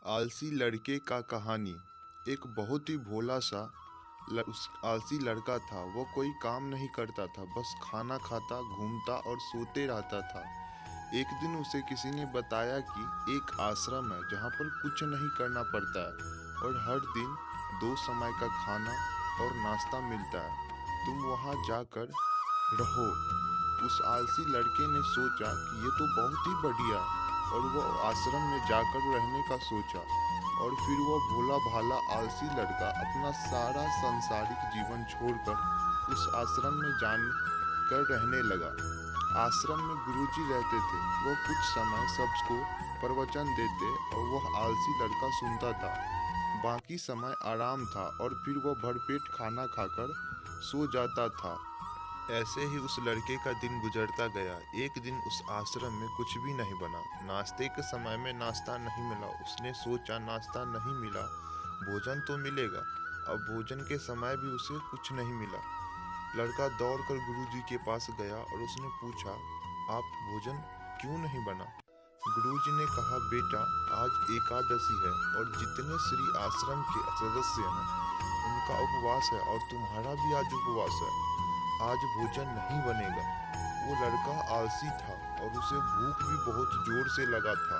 आलसी लड़के का कहानी। एक बहुत ही भोला सा उस आलसी लड़का था। वो कोई काम नहीं करता था, बस खाना खाता, घूमता और सोते रहता था। एक दिन उसे किसी ने बताया कि एक आश्रम है जहाँ पर कुछ नहीं करना पड़ता है और हर दिन दो समय का खाना और नाश्ता मिलता है। तुम वहाँ जाकर रहो। उस आलसी लड़के ने सोचा कि ये तो बहुत ही बढ़िया है और वो आश्रम में जाकर रहने का सोचा। और फिर वो भोला भाला आलसी लड़का अपना सारा सांसारिक जीवन छोड़कर उस आश्रम में जान कर रहने लगा। आश्रम में गुरुजी रहते थे। वो कुछ समय सबको प्रवचन देते और वह आलसी लड़का सुनता था। बाकी समय आराम था और फिर वो भरपेट खाना खाकर सो जाता था। ऐसे ही उस लड़के का दिन गुजरता गया। एक दिन उस आश्रम में कुछ भी नहीं बना। नाश्ते के समय में नाश्ता नहीं मिला। उसने सोचा नाश्ता नहीं मिला, भोजन तो मिलेगा। अब भोजन के समय भी उसे कुछ नहीं मिला। लड़का दौड़कर गुरुजी के पास गया और उसने पूछा, आप भोजन क्यों नहीं बना? गुरुजी ने कहा, बेटा आज एकादशी है और जितने श्री आश्रम के सदस्य हैं उनका उपवास है और तुम्हारा भी आज उपवास है। आज भोजन नहीं बनेगा। वो लड़का आलसी था और उसे भूख भी बहुत जोर से लगा था।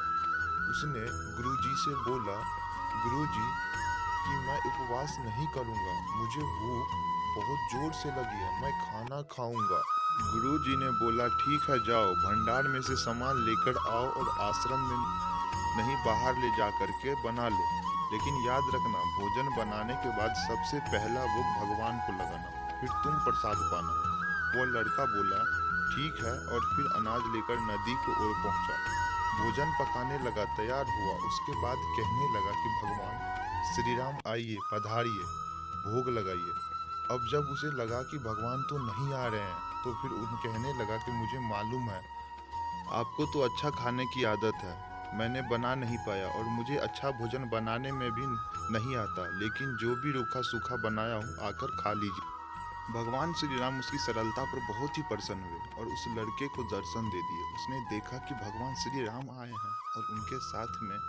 उसने गुरुजी से बोला, गुरुजी कि मैं उपवास नहीं करूँगा, मुझे भूख बहुत जोर से लगी है, मैं खाना खाऊंगा। गुरुजी ने बोला, ठीक है जाओ, भंडार में से सामान लेकर आओ और आश्रम में नहीं बाहर ले जा करके बना लो। लेकिन याद रखना, भोजन बनाने के बाद सबसे पहला भोग भगवान को लगाना, फिर तुम प्रसाद पाना। वो लड़का बोला, ठीक है, और फिर अनाज लेकर नदी की ओर पहुंचा। भोजन पकाने लगा, तैयार हुआ। उसके बाद कहने लगा कि भगवान श्री राम आइए, पधारिए, भोग लगाइए। अब जब उसे लगा कि भगवान तो नहीं आ रहे हैं, तो फिर उन कहने लगा कि मुझे मालूम है आपको तो अच्छा खाने की आदत है, मैंने बना नहीं पाया और मुझे अच्छा भोजन बनाने में भी नहीं आता, लेकिन जो भी रूखा सूखा बनाया हूँ आकर खा लीजिए। भगवान श्री राम उसकी सरलता पर बहुत ही प्रसन्न हुए और उस लड़के को दर्शन दे दिए। उसने देखा कि भगवान श्री राम आए हैं और उनके साथ में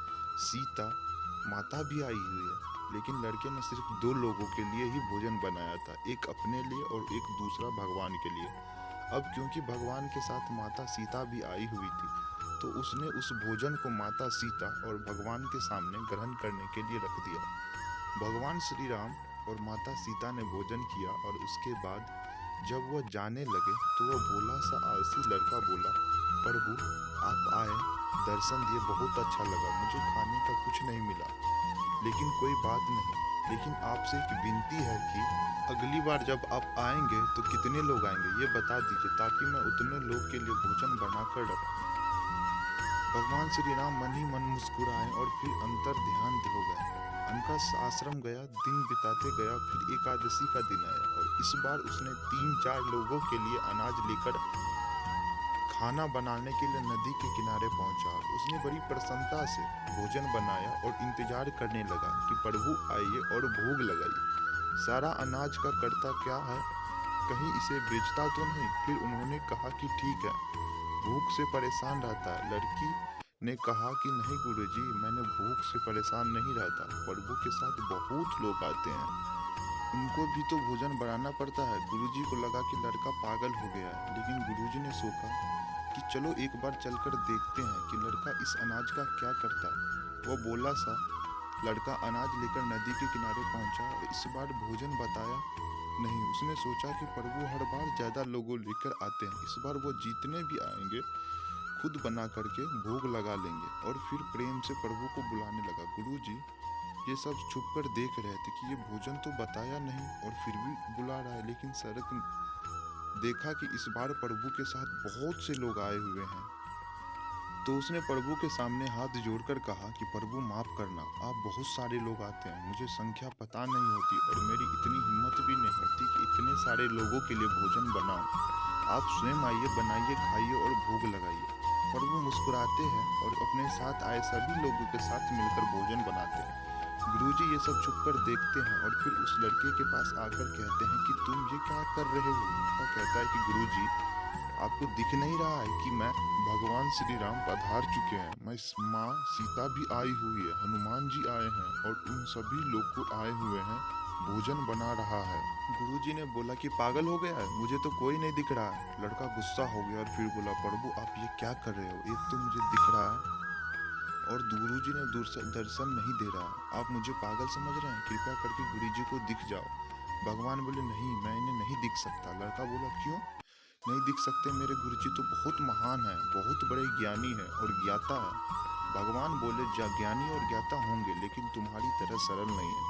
सीता माता भी आई हुई है। लेकिन लड़के ने सिर्फ दो लोगों के लिए ही भोजन बनाया था, एक अपने लिए और एक दूसरा भगवान के लिए। अब क्योंकि भगवान के साथ माता सीता भी आई हुई थी, तो उसने उस भोजन को माता सीता और भगवान के सामने ग्रहण करने के लिए रख दिया। भगवान श्री राम और माता सीता ने भोजन किया और उसके बाद जब वह जाने लगे तो वह भोला सा आलसी लड़का बोला, प्रभु आप आए, दर्शन दिए, बहुत अच्छा लगा, मुझे खाने का कुछ नहीं मिला, लेकिन कोई बात नहीं, लेकिन आपसे एक विनती है कि अगली बार जब आप आएंगे तो कितने लोग आएंगे ये बता दीजिए, ताकि मैं उतने लोग के लिए भोजन बनाकर रखूं। भगवान श्री राम मन ही मन मुस्कुराए और फिर अंतर ध्यान हो गए। उनका आश्रम गया, दिन बिताते गया, फिर एकादशी का दिन आया और इस बार उसने 3-4 लोगों के लिए अनाज लेकर खाना बनाने के लिए नदी के किनारे पहुंचा। उसने बड़ी प्रसन्नता से भोजन बनाया और इंतजार करने लगा कि प्रभु आइए और भोग लगाइए। सारा अनाज का करता क्या है, कहीं इसे बेचता तो नहीं? फिर उन्होंने कहा कि ठीक है, भूख से परेशान रहता है। लड़की ने कहा कि नहीं गुरुजी, मैंने भूख से परेशान नहीं रहता, प्रभु के साथ बहुत लोग आते हैं, उनको भी तो भोजन बनाना पड़ता है। गुरुजी को लगा कि लड़का पागल हो गया है, लेकिन गुरुजी ने सोचा कि चलो एक बार चलकर देखते हैं कि लड़का इस अनाज का क्या करता है। वो बोला सा लड़का अनाज लेकर नदी के किनारे पहुंचा और इस बार भोजन बताया नहीं। उसने सोचा कि प्रभु हर बार ज्यादा लोगों लेकर आते हैं, इस बार वो जितने भी आएंगे खुद बना करके भोग लगा लेंगे। और फिर प्रेम से प्रभु को बुलाने लगा। गुरुजी ये सब छुप कर देख रहे थे कि ये भोजन तो बताया नहीं और फिर भी बुला रहा है, लेकिन सड़क देखा कि इस बार प्रभु के साथ बहुत से लोग आए हुए हैं। तो उसने प्रभु के सामने हाथ जोड़कर कहा कि प्रभु माफ करना, आप बहुत सारे लोग आते हैं, मुझे संख्या पता नहीं होती और मेरी इतनी हिम्मत भी नहीं होती कि इतने सारे लोगों के लिए भोजन बनाऊं। आप स्वयं आइए, बनाइए, खाइए और भोग लगाइए। प्रभु मुस्कुराते हैं और अपने साथ आए सभी लोगों के साथ मिलकर भोजन बनाते हैं। गुरुजी ये सब छुप कर देखते हैं और फिर उस लड़के के पास आकर कहते हैं कि तुम ये क्या कर रहे हो? लड़का कहता है कि गुरुजी आपको दिख नहीं रहा है कि मैं भगवान श्री राम पधार चुके हैं, मैं माँ सीता भी आई हुई है, हनुमान जी आए हैं और उन सभी लोग को आए हुए हैं, भोजन बना रहा है। गुरुजी ने बोला कि पागल हो गया है, मुझे तो कोई नहीं दिख रहा है। लड़का गुस्सा हो गया और फिर बोला, प्रभु आप ये क्या कर रहे हो, एक तो मुझे दिख रहा है और गुरुजी ने दूर से दर्शन नहीं दे रहा, आप मुझे पागल समझ रहे हैं, कृपया करके गुरुजी को दिख जाओ। भगवान बोले, नहीं मैं इन्हें नहीं दिख सकता। लड़का बोला, क्यों नहीं दिख सकते, मेरे गुरुजी तो बहुत महान है, बहुत बड़े ज्ञानी है और ज्ञाता है। भगवान बोले, ज्ञानी और ज्ञाता होंगे लेकिन तुम्हारी तरह सरल नहीं है,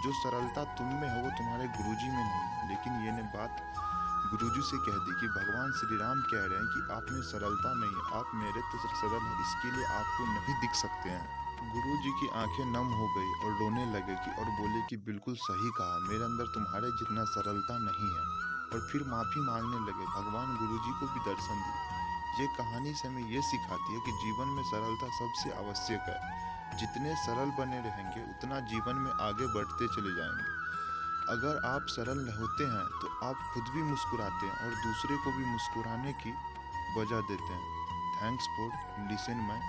जो सरलता तुम में है वो तुम्हारे गुरुजी में नहीं है। लेकिन ये ने बात गुरुजी से कह दी कि भगवान श्री राम कह रहे हैं कि आप में सरलता नहीं है, आप मेरे तो सरल है, इसके लिए आपको नहीं दिख सकते हैं। गुरुजी की आंखें नम हो गई और रोने लगे कि और बोले कि बिल्कुल सही कहा, मेरे अंदर तुम्हारे जितना सरलता नहीं है। और फिर माफ़ी मांगने लगे। भगवान गुरुजी को भी दर्शन दिए। ये कहानी से हमें ये सिखाती है कि जीवन में सरलता सबसे आवश्यक है। जितने सरल बने रहेंगे उतना जीवन में आगे बढ़ते चले जाएंगे। अगर आप सरल होते हैं तो आप खुद भी मुस्कुराते हैं और दूसरे को भी मुस्कुराने की वजह देते हैं। Thanks for listen my